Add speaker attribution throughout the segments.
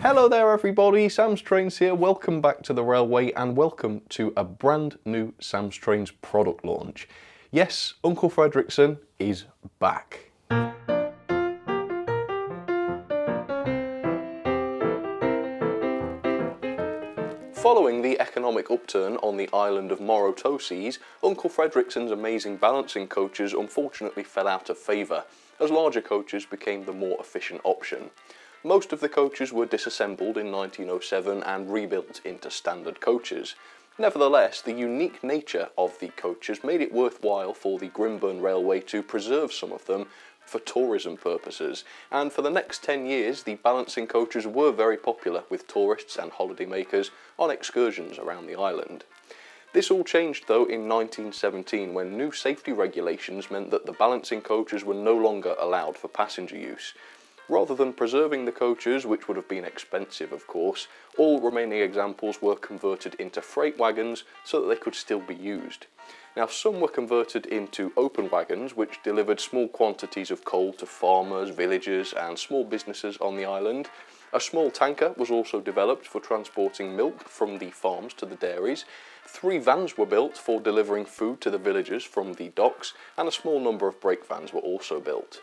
Speaker 1: Hello there everybody, Sam's Trains here, welcome back to the railway and welcome to a brand new Sam's Trains product launch. Yes, Uncle Fredrikson is back. Following the economic upturn on the island of Morotoses, Uncle Fredrikson's amazing balancing coaches unfortunately fell out of favour, as larger coaches became the more efficient option. Most of the coaches were disassembled in 1907 and rebuilt into standard coaches. Nevertheless, the unique nature of the coaches made it worthwhile for the Grimburn Railway to preserve some of them for tourism purposes, and for the next 10 years the balancing coaches were very popular with tourists and holidaymakers on excursions around the island. This all changed though in 1917 when new safety regulations meant that the balancing coaches were no longer allowed for passenger use. Rather than preserving the coaches, which would have been expensive of course, all remaining examples were converted into freight wagons so that they could still be used. Now some were converted into open wagons which delivered small quantities of coal to farmers, villagers and small businesses on the island. A small tanker was also developed for transporting milk from the farms to the dairies. 3 vans were built for delivering food to the villagers from the docks, and a small number of brake vans were also built.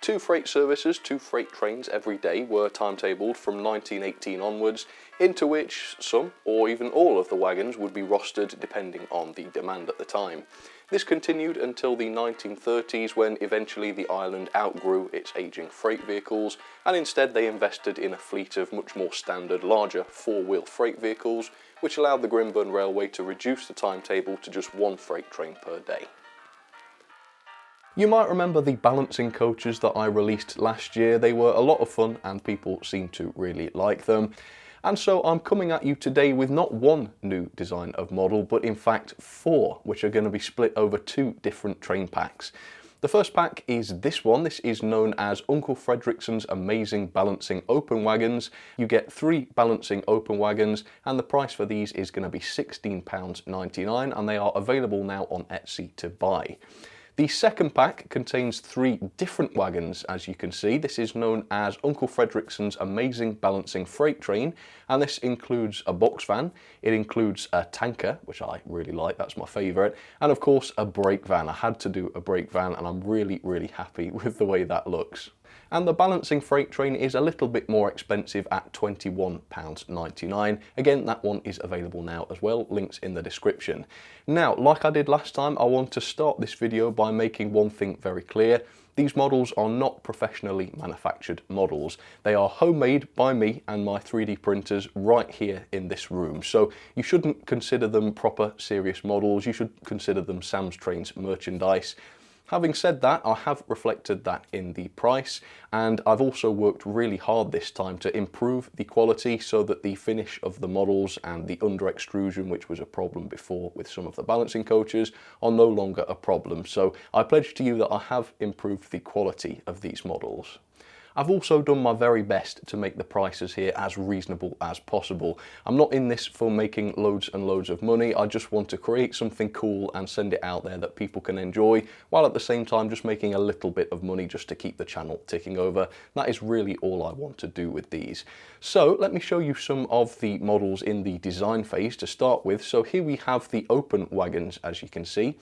Speaker 1: 2 freight services, 2 freight trains every day were timetabled from 1918 onwards, into which some or even all of the wagons would be rostered depending on the demand at the time. This continued until the 1930s when eventually the island outgrew its ageing freight vehicles and instead they invested in a fleet of much more standard, larger 4-wheel freight vehicles, which allowed the Grimburn Railway to reduce the timetable to just 1 freight train per day. You might remember the balancing coaches that I released last year. They were a lot of fun and people seemed to really like them. And so I'm coming at you today with not 1 new design of model, but in fact 4, which are going to be split over 2 different train packs. The first pack is this one. This is known as Uncle Fredrikson's Amazing Balancing Open Wagons. You get 3 balancing open wagons and the price for these is going to be £16.99 and they are available now on Etsy to buy. The second pack contains 3 different wagons, as you can see. This is known as Uncle Fredrikson's Amazing Balancing Freight Train, and this includes a box van, it includes a tanker, which I really like, that's my favourite, and of course a brake van. I had to do a brake van and I'm really happy with the way that looks. And the balancing freight train is a little bit more expensive at £21.99. Again, that one is available now as well, links in the description. Now, like I did last time, I want to start this video by making one thing very clear. These models are not professionally manufactured models. They are homemade by me and my 3D printers right here in this room. So you shouldn't consider them proper serious models, you should consider them Sam's Trains merchandise. Having said that, I have reflected that in the price, and I've also worked really hard this time to improve the quality so that the finish of the models and the under extrusion, which was a problem before with some of the balancing coaches, are no longer a problem. So I pledge to you that I have improved the quality of these models. I've also done my very best to make the prices here as reasonable as possible. I'm not in this for making loads and loads of money, I just want to create something cool and send it out there that people can enjoy, while at the same time just making a little bit of money just to keep the channel ticking over. That is really all I want to do with these. So let me show you some of the models in the design phase to start with. So here we have the open wagons, as you can see.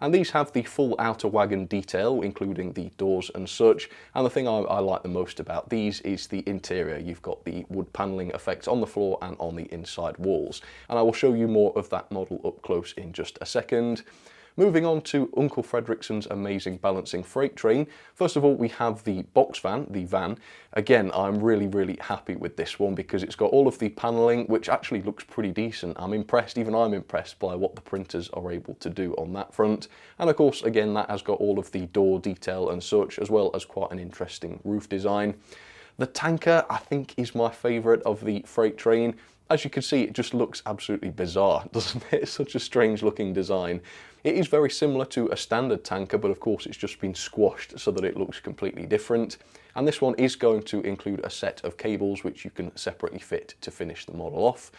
Speaker 1: And these have the full outer wagon detail, including the doors and such. And the thing I like the most about these is the interior. You've got the wood panelling effects on the floor and on the inside walls. And I will show you more of that model up close in just a second. Moving on to Uncle Fredrikson's Amazing Balancing Freight Train. First of all, we have the box van, the van. Again, I'm really happy with this one because it's got all of the panelling, which actually looks pretty decent. I'm impressed, even I'm impressed by what the printers are able to do on that front. And of course, again, that has got all of the door detail and such, as well as quite an interesting roof design. The tanker, I think, is my favourite of the freight train. As you can see, it just looks absolutely bizarre, doesn't it? It's such a strange looking design. It is very similar to a standard tanker, but of course it's just been squashed so that it looks completely different. And this one is going to include a set of cables which you can separately fit to finish the model off.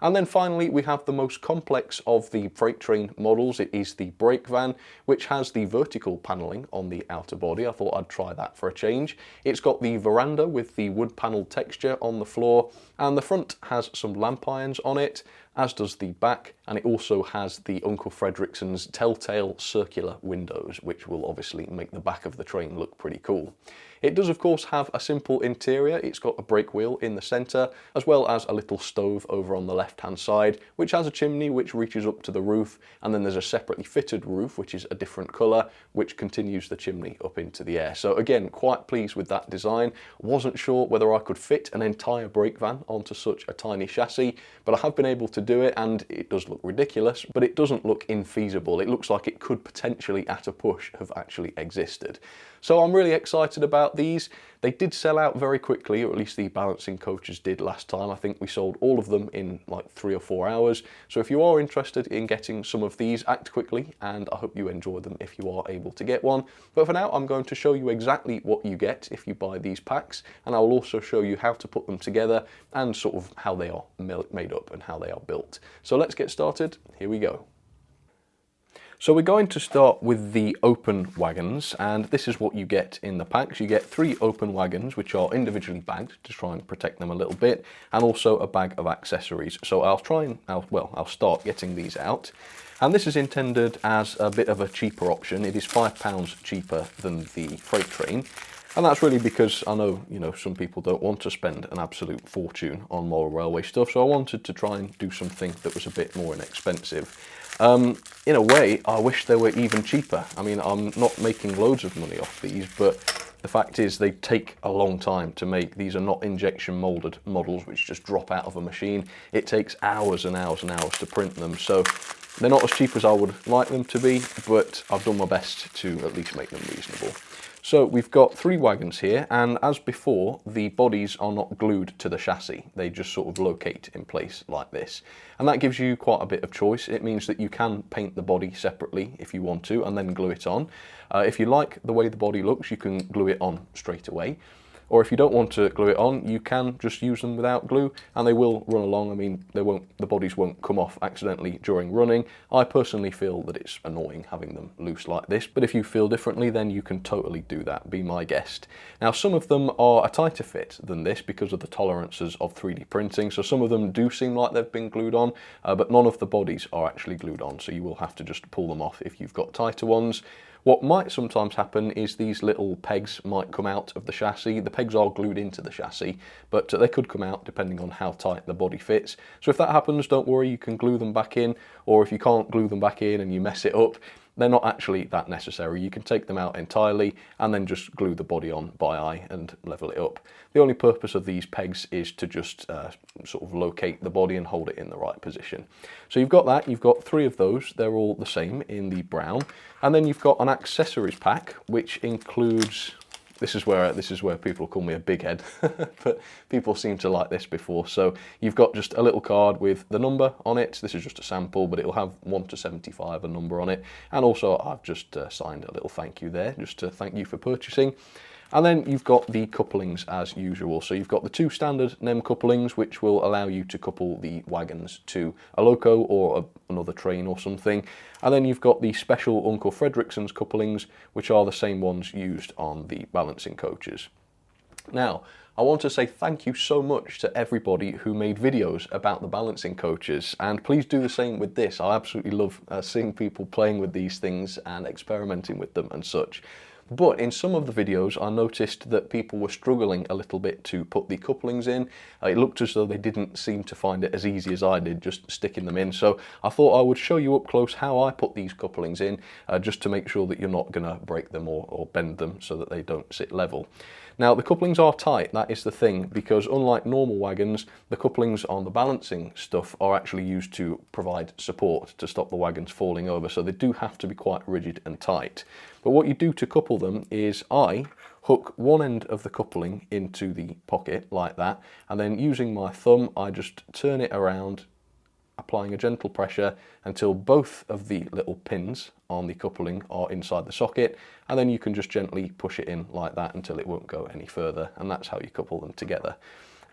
Speaker 1: And then finally, we have the most complex of the freight train models. It is the brake van, which has the vertical panelling on the outer body. I thought I'd try that for a change. It's got the veranda with the wood panelled texture on the floor, and the front has some lamp irons on it, as does the back, and it also has the Uncle Fredrikson's telltale circular windows, which will obviously make the back of the train look pretty cool. It does of course have a simple interior. It's got a brake wheel in the centre, as well as a little stove over on the left hand side, which has a chimney which reaches up to the roof, and then there's a separately fitted roof which is a different colour, which continues the chimney up into the air. So again, quite pleased with that design. Wasn't sure whether I could fit an entire brake van onto such a tiny chassis, but I have been able to do it, and it does look ridiculous, but it doesn't look infeasible. It looks like it could potentially, at a push, have actually existed. So I'm really excited about these. They did sell out very quickly, or at least the balancing coaches did last time. I think we sold all of them in like 3 or 4 hours. So if you are interested in getting some of these, act quickly, and I hope you enjoy them if you are able to get one. But for now, I'm going to show you exactly what you get if you buy these packs, and I will also show you how to put them together and sort of how they are made up and how they are built. So let's get started. Here we go. So we're going to start with the open wagons, and this is what you get in the packs. You get 3 open wagons, which are individually bagged to try and protect them a little bit, and also a bag of accessories. So I'll start getting these out. And this is intended as a bit of a cheaper option. It is £5 cheaper than the freight train. And that's really because I know, some people don't want to spend an absolute fortune on moral railway stuff, so I wanted to try and do something that was a bit more inexpensive. In a way, I wish they were even cheaper. I mean, I'm not making loads of money off these, but the fact is they take a long time to make. These are not injection molded models which just drop out of a machine. It takes hours and hours and hours to print them, so they're not as cheap as I would like them to be, but I've done my best to at least make them reasonable. So we've got 3 wagons here, and as before, the bodies are not glued to the chassis. They just sort of locate in place like this. And that gives you quite a bit of choice. It means that you can paint the body separately if you want to, and then glue it on. If you like the way the body looks, you can glue it on straight away. Or if you don't want to glue it on, you can just use them without glue, and they will run along. I mean, the bodies won't come off accidentally during running. I personally feel that it's annoying having them loose like this, but if you feel differently, then you can totally do that. Be my guest. Now, some of them are a tighter fit than this because of the tolerances of 3D printing, so some of them do seem like they've been glued on, but none of the bodies are actually glued on, so you will have to just pull them off if you've got tighter ones. What might sometimes happen is these little pegs might come out of the chassis. The pegs are glued into the chassis, but they could come out depending on how tight the body fits. So if that happens, don't worry, you can glue them back in, or if you can't glue them back in and you mess it up, they're not actually that necessary. You can take them out entirely and then just glue the body on by eye and level it up. The only purpose of these pegs is to just sort of locate the body and hold it in the right position. So you've got that, you've got 3 of those, they're all the same in the brown. And then you've got an accessories pack, which includes, this is where people call me a big head, but people seem to like this before. So you've got just a little card with the number on it. This is just a sample, but it'll have 1 to 75, a number on it. And also I've just signed a little thank you there, just to thank you for purchasing. And then you've got the couplings as usual. So you've got the 2 standard NEM couplings, which will allow you to couple the wagons to a loco or another train or something. And then you've got the special Uncle Fredrikson's couplings, which are the same ones used on the balancing coaches. Now, I want to say thank you so much to everybody who made videos about the balancing coaches, and please do the same with this. I absolutely love seeing people playing with these things and experimenting with them and such. But in some of the videos, I noticed that people were struggling a little bit to put the couplings in. It looked as though they didn't seem to find it as easy as I did, just sticking them in. So I thought I would show you up close how I put these couplings in, just to make sure that you're not going to break them or bend them so that they don't sit level. Now, the couplings are tight, that is the thing, because unlike normal wagons, the couplings on the balancing stuff are actually used to provide support to stop the wagons falling over, so they do have to be quite rigid and tight. But what you do to couple them is I hook one end of the coupling into the pocket like that, and then using my thumb, I just turn it around, applying a gentle pressure until both of the little pins on the coupling are inside the socket, and then you can just gently push it in like that until it won't go any further, and that's how you couple them together.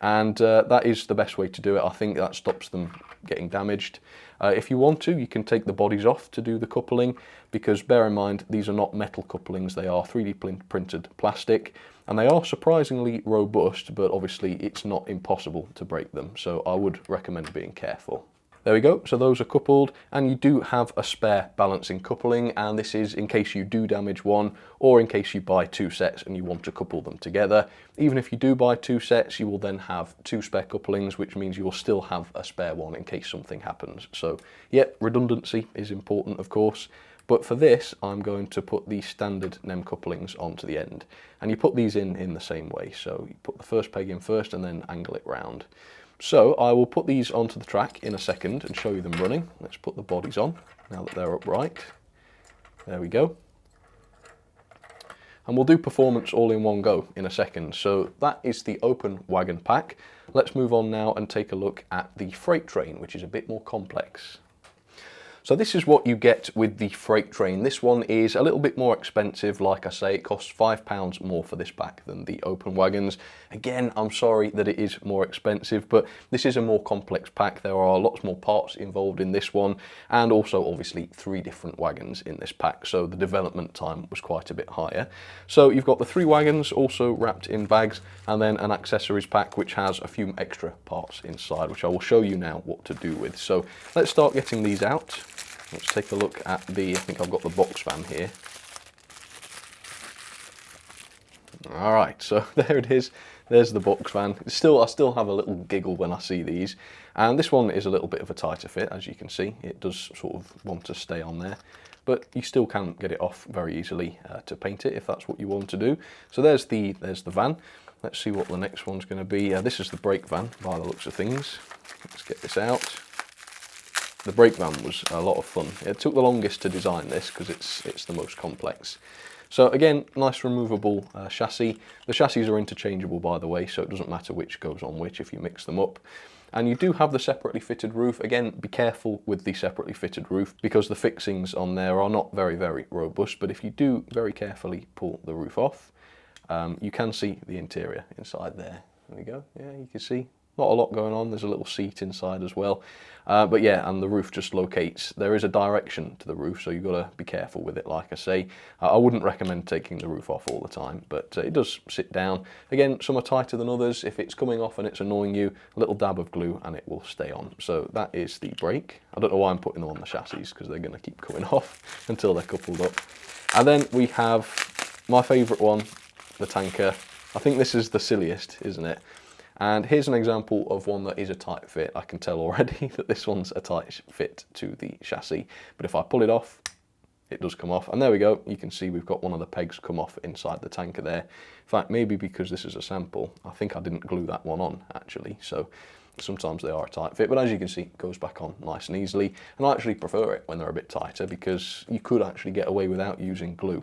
Speaker 1: And that is the best way to do it. I think that stops them getting damaged. If you want to, you can take the bodies off to do the coupling, because bear in mind, these are not metal couplings, they are 3D printed plastic, and they are surprisingly robust, but obviously it's not impossible to break them, so I would recommend being careful. There we go, so those are coupled, and you do have a spare balancing coupling, and this is in case you do damage one, or in case you buy 2 sets and you want to couple them together. Even if you do buy 2 sets, you will then have 2 spare couplings, which means you will still have a spare one in case something happens. So yeah, redundancy is important, of course, but for this, I'm going to put the standard NEM couplings onto the end, and you put these in the same way. So you put the first peg in first and then angle it round. So I will put these onto the track in a second and show you them running. Let's put the bodies on now that they're upright. There we go. And we'll do performance all in one go in a second. So that is the open wagon pack. Let's move on now and take a look at the freight train, which is a bit more complex. So this is what you get with the freight train. This one is a little bit more expensive. Like I say, it costs £5 more for this pack than the open wagons. Again, I'm sorry that it is more expensive, but this is a more complex pack. There are lots more parts involved in this one, and also obviously 3 different wagons in this pack, so the development time was quite a bit higher. So you've got the 3 wagons also wrapped in bags, and then an accessories pack which has a few extra parts inside, which I will show you now what to do with. So let's start getting these out. Let's take a look at I think I've got the box van here. All right, so there it is. There's the box van. I still have a little giggle when I see these. And this one is a little bit of a tighter fit, as you can see. It does sort of want to stay on there, but you still can get it off very easily to paint it if that's what you want to do. So there's the van. Let's see what the next one's going to be. This is the brake van by the looks of things. Let's get this out. The brake van was a lot of fun. It took the longest to design this because it's the most complex. So again, nice removable chassis. The chassis are interchangeable, by the way, so it doesn't matter which goes on which if you mix them up. And you do have the separately fitted roof. Again, be careful with the separately fitted roof because the fixings on there are not very, very robust. But if you do very carefully pull the roof off, you can see the interior inside there. There we go. Yeah, you can see. Not a lot going on. There's a little seat inside as well. But yeah, and the roof just locates. There is a direction to the roof, so you've got to be careful with it, like I say. I wouldn't recommend taking the roof off all the time, but it does sit down. Again, some are tighter than others. If it's coming off and it's annoying you, a little dab of glue and it will stay on. So that is the brake. I don't know why I'm putting them on the chassis, because they're going to keep coming off until they're coupled up. And then we have my favourite one, the tanker. I think this is the silliest, isn't it? And here's an example of one that is a tight fit. I can tell already that this one's a tight fit to the chassis. But if I pull it off, it does come off. And there we go. You can see we've got one of the pegs come off inside the tanker there. In fact, maybe because this is a sample, I think I didn't glue that one on, actually. So sometimes they are a tight fit. But as you can see, it goes back on nice and easily. And I actually prefer it when they're a bit tighter because you could actually get away without using glue.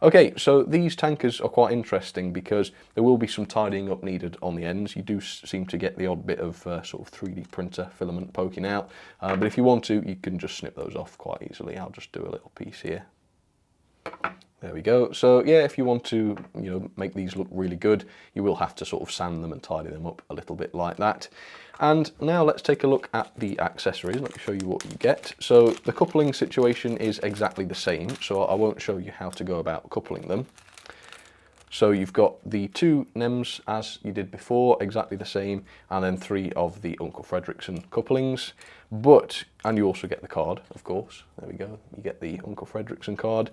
Speaker 1: Okay, so these tankers are quite interesting because there will be some tidying up needed on the ends. You do seem to get the odd bit of sort of 3D printer filament poking out, but if you want to, you can just snip those off quite easily. I'll just do a little piece here. There we go. So yeah, if you want to, make these look really good, you will have to sort of sand them and tidy them up a little bit like that. And now let's take a look at the accessories. Let me show you what you get. So the coupling situation is exactly the same, so I won't show you how to go about coupling them. So you've got the 2 NEMs as you did before, exactly the same, and then 3 of the Uncle Fredrikson couplings. And you also get the card, of course. There we go. You get the Uncle Fredrikson card.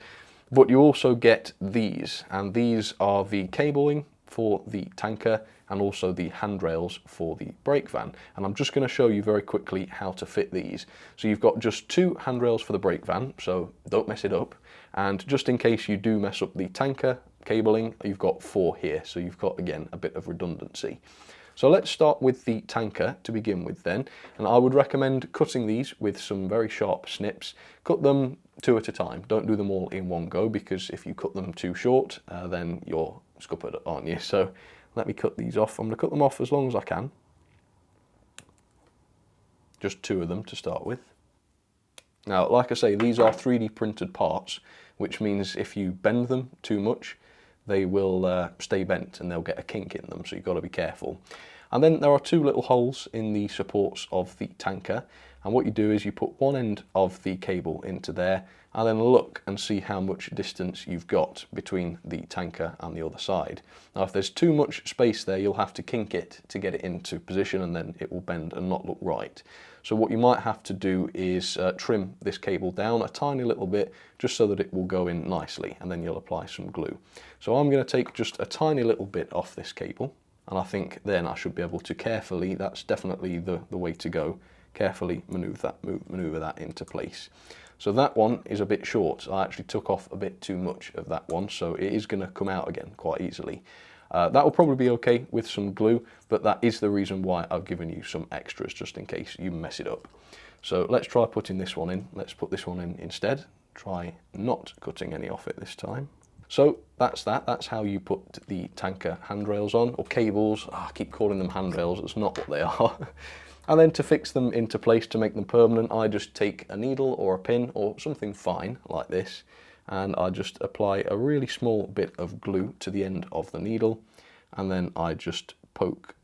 Speaker 1: But you also get these, and these are the cabling for the tanker and also the handrails for the brake van. And I'm just going to show you very quickly how to fit these. So you've got just 2 handrails for the brake van, so don't mess it up. And just in case you do mess up the tanker cabling, you've got 4 here. So you've got, again, a bit of redundancy. So let's start with the tanker to begin with then. And I would recommend cutting these with some very sharp snips. Cut them 2 at a time. Don't do them all in one go, because if you cut them too short, then you're scuppered, aren't you? So let me cut these off. I'm going to cut them off as long as I can. Just 2 of them to start with. Now, like I say, these are 3D printed parts, which means if you bend them too much, they will stay bent and they'll get a kink in them, so you've got to be careful. And then there are two little holes in the supports of the tanker, and what you do is you put one end of the cable into there and then look and see how much distance you've got between the tanker and the other side. Now if there's too much space there, you'll have to kink it to get it into position, and then it will bend and not look right. So what you might have to do is trim this cable down a tiny little bit, just so that it will go in nicely, and then you'll apply some glue. So I'm going to take just a tiny little bit off this cable, and I think then I should be able to carefully, that's definitely the way to go, carefully maneuver that into place. So that one is a bit short. I actually took off a bit too much of that one, so it is going to come out again quite easily. That will probably be okay with some glue, but that is the reason why I've given you some extras, just in case you mess it up. So let's try putting this one in. Let's put this one in instead. Try not cutting any off it this time. So that's that. That's how you put the tanker handrails on, or cables. I keep calling them handrails, it's not what they are. And then to fix them into place, to make them permanent, I just take a needle or a pin or something fine like this, and I just apply a really small bit of glue to the end of the needle, and then I just poke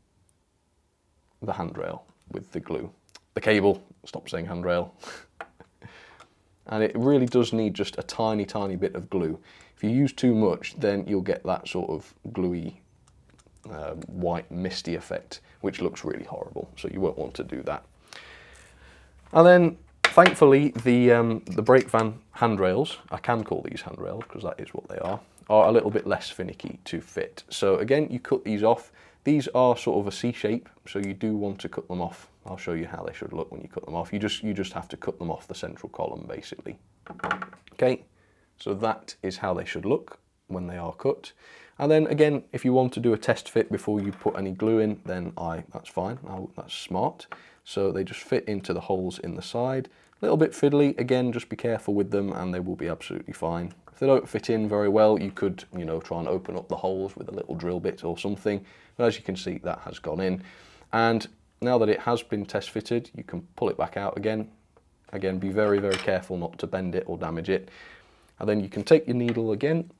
Speaker 1: the handrail with the glue. The cable, stop saying handrail. And it really does need just a tiny, tiny bit of glue. If you use too much, then you'll get that sort of gluey, white misty effect, which looks really horrible, so you won't want to do that. And then thankfully the brake van handrails, I can call these handrails because that is what they are a little bit less finicky to fit. So again, you cut these off. These are sort of a C shape, so you do want to cut them off. I'll show you how they should look when you cut them off. You just have to cut them off the central column basically. Okay, so that is how they should look when they are cut. And then again, if you want to do a test fit before you put any glue in, then that's fine. That's smart. So they just fit into the holes in the side. A little bit fiddly, again, just be careful with them and they will be absolutely fine. If they don't fit in very well, you could, try and open up the holes with a little drill bit or something. But as you can see, that has gone in. And now that it has been test fitted, you can pull it back out again. Again, be very, very careful not to bend it or damage it. And then you can take your needle again.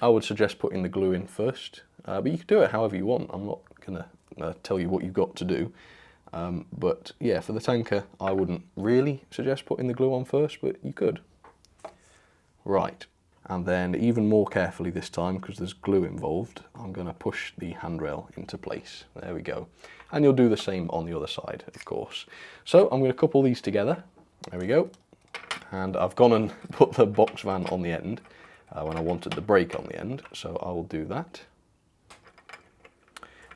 Speaker 1: I would suggest putting the glue in first, but you can do it however you want. I'm not going to tell you what you've got to do. But yeah, for the tanker, I wouldn't really suggest putting the glue on first, but you could. Right, and then even more carefully this time, because there's glue involved, I'm going to push the handrail into place. There we go. And you'll do the same on the other side, of course. So I'm going to couple these together. There we go. And I've gone and put the box van on the end when I wanted the brake on the end, so I will do that.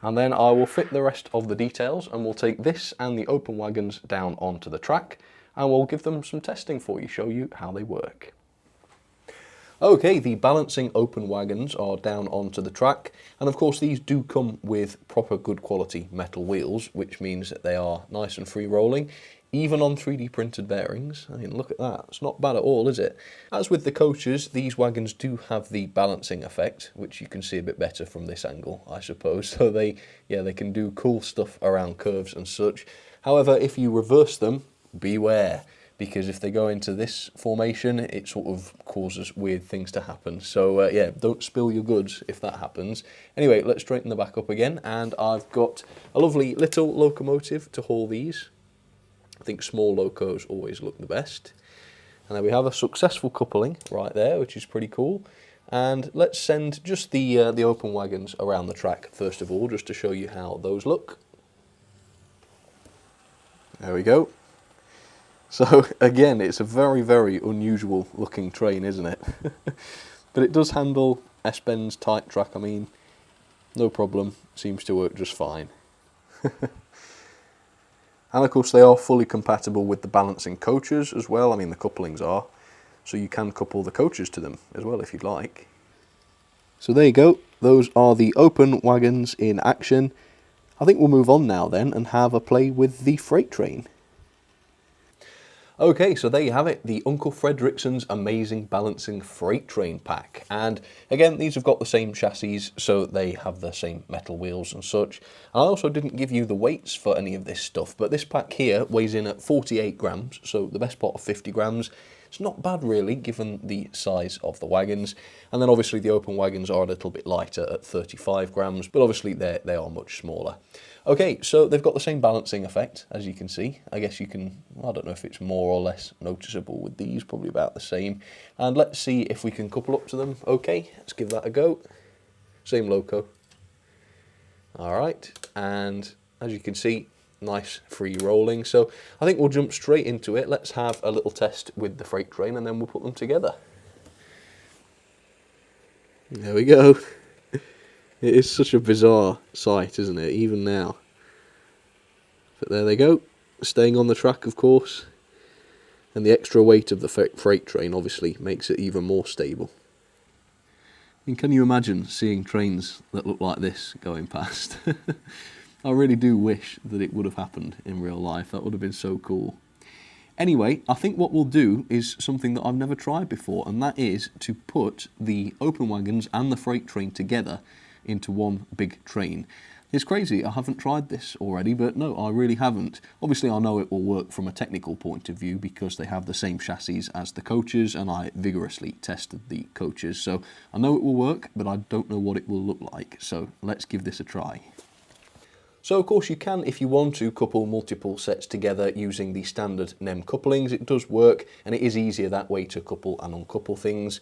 Speaker 1: And then I will fit the rest of the details, and we'll take this and the open wagons down onto the track, and we'll give them some testing for you, show you how they work. Okay, the balancing open wagons are down onto the track, and of course these do come with proper good quality metal wheels, which means that they are nice and free rolling, even on 3D printed bearings. I mean, look at that, it's not bad at all, is it? As with the coaches, these wagons do have the balancing effect, which you can see a bit better from this angle, I suppose. So they can do cool stuff around curves and such. However, if you reverse them, beware, because if they go into this formation, it sort of causes weird things to happen. So yeah, don't spill your goods if that happens. Anyway, let's straighten the back up again, and I've got a lovely little locomotive to haul these. I think small locos always look the best. And then we have a successful coupling right there, which is pretty cool. And let's send just the open wagons around the track first of all, just to show you how those look. There we go. So again, it's a very, very unusual looking train, isn't it? But it does handle S-Bend's tight track, I mean, no problem, seems to work just fine. And of course they are fully compatible with the balancing coaches as well, I mean the couplings are, so you can couple the coaches to them as well if you'd like. So there you go, those are the open wagons in action. I think we'll move on now then and have a play with the freight train. Okay, so there you have it, the Uncle Fredrikson's Amazing Balancing Freight Train Pack. And again, these have got the same chassis, so they have the same metal wheels and such. I also didn't give you the weights for any of this stuff, but this pack here weighs in at 48 grams, so the best part of 50 grams. It's not bad really, given the size of the wagons. And then obviously the open wagons are a little bit lighter at 35 grams, but obviously they are much smaller. Okay, so they've got the same balancing effect, as you can see. I guess you can, I don't know if it's more or less noticeable with these, probably about the same. And let's see if we can couple up to them. Okay, let's give that a go. Same loco. All right, and as you can see, nice free rolling. So I think we'll jump straight into it. Let's have a little test with the freight train and then we'll put them together. There we go. It is such a bizarre sight, isn't it, even now? But there they go, staying on the track, of course. And the extra weight of the freight train obviously makes it even more stable. I mean, can you imagine seeing trains that look like this going past? I really do wish that it would have happened in real life. That would have been so cool. Anyway, I think what we'll do is something that I've never tried before, and that is to put the open wagons and the freight train together into one big train. It's crazy, I haven't tried this already, but no, I really haven't. Obviously I know it will work from a technical point of view because they have the same chassis as the coaches, and I vigorously tested the coaches, so I know it will work, but I don't know what it will look like, so let's give this a try. So of course you can, if you want to, couple multiple sets together using the standard NEM couplings. It does work, and it is easier that way to couple and uncouple things.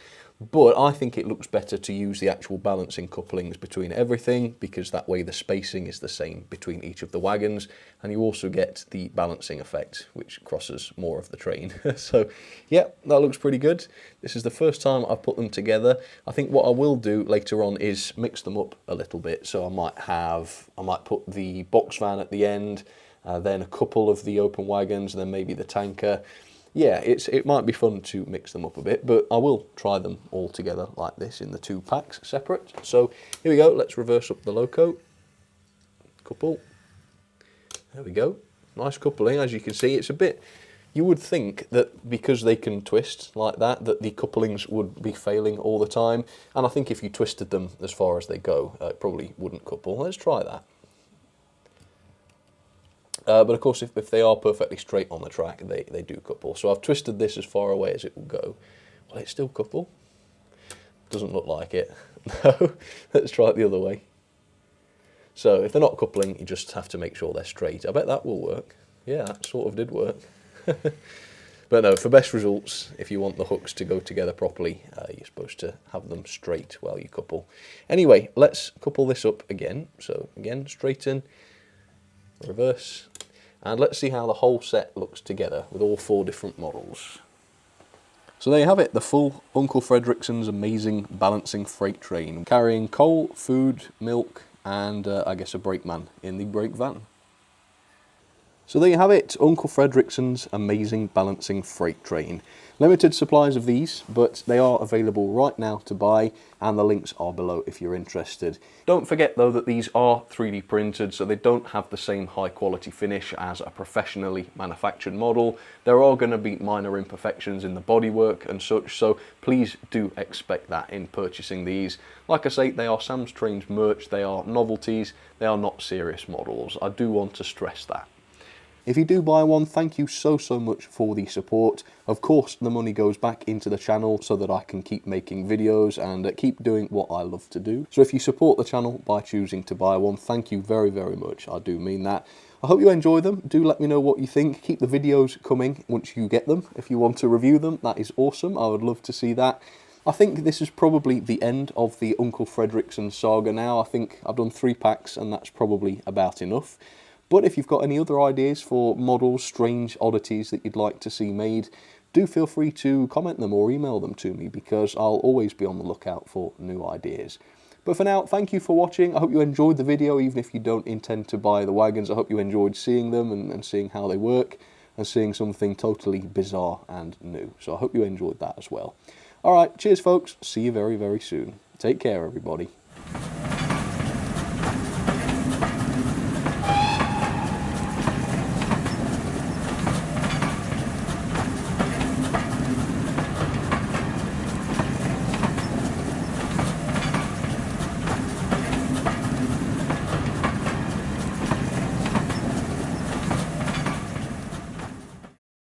Speaker 1: But I think it looks better to use the actual balancing couplings between everything, because that way the spacing is the same between each of the wagons, and you also get the balancing effect, which crosses more of the train. So yeah, that looks pretty good. This is the first time I've put them together. I think what I will do later on is mix them up a little bit. So I might put the box van at the end, then a couple of the open wagons, and then maybe the tanker. Yeah, it might be fun to mix them up a bit, but I will try them all together like this in the two packs separate. So here we go, let's reverse up the loco. Couple. There we go. Nice coupling, as you can see. It's a bit, you would think that because they can twist like that the couplings would be failing all the time. And I think if you twisted them as far as they go, it probably wouldn't couple. Let's try that. But of course, if they are perfectly straight on the track, they do couple. So I've twisted this as far away as it will go. Will it still couple? Doesn't look like it. No, let's try it the other way. So if they're not coupling, you just have to make sure they're straight. I bet that will work. Yeah, that sort of did work. But no, for best results, if you want the hooks to go together properly, you're supposed to have them straight while you couple. Anyway, let's couple this up again. So again, straighten, reverse, and let's see how the whole set looks together with all 4 different models. So there you have it, the full Uncle Fredrikson's amazing balancing freight train, carrying coal, food, milk, and I guess a brakeman in the brake van. So there you have it, Uncle Fredrikson's amazing balancing freight train. Limited supplies of these, but they are available right now to buy, and the links are below if you're interested. Don't forget though that these are 3D printed, so they don't have the same high quality finish as a professionally manufactured model. There are going to be minor imperfections in the bodywork and such, so please do expect that in purchasing these. Like I say, they are Sam's Trains merch, they are novelties, they are not serious models. I do want to stress that. If you do buy one, thank you so much for the support. Of course, the money goes back into the channel so that I can keep making videos and keep doing what I love to do. So if you support the channel by choosing to buy one, thank you very much. I do mean that. I hope you enjoy them. Do let me know what you think. Keep the videos coming once you get them. If you want to review them, that is awesome. I would love to see that. I think this is probably the end of the Uncle Fredrikson saga now. I think I've done 3 packs and that's probably about enough. But if you've got any other ideas for models, strange oddities that you'd like to see made, do feel free to comment them or email them to me, because I'll always be on the lookout for new ideas. But for now, thank you for watching. I hope you enjoyed the video, even if you don't intend to buy the wagons. I hope you enjoyed seeing them and seeing how they work and seeing something totally bizarre and new. So I hope you enjoyed that as well. Alright, cheers folks. See you very soon. Take care everybody.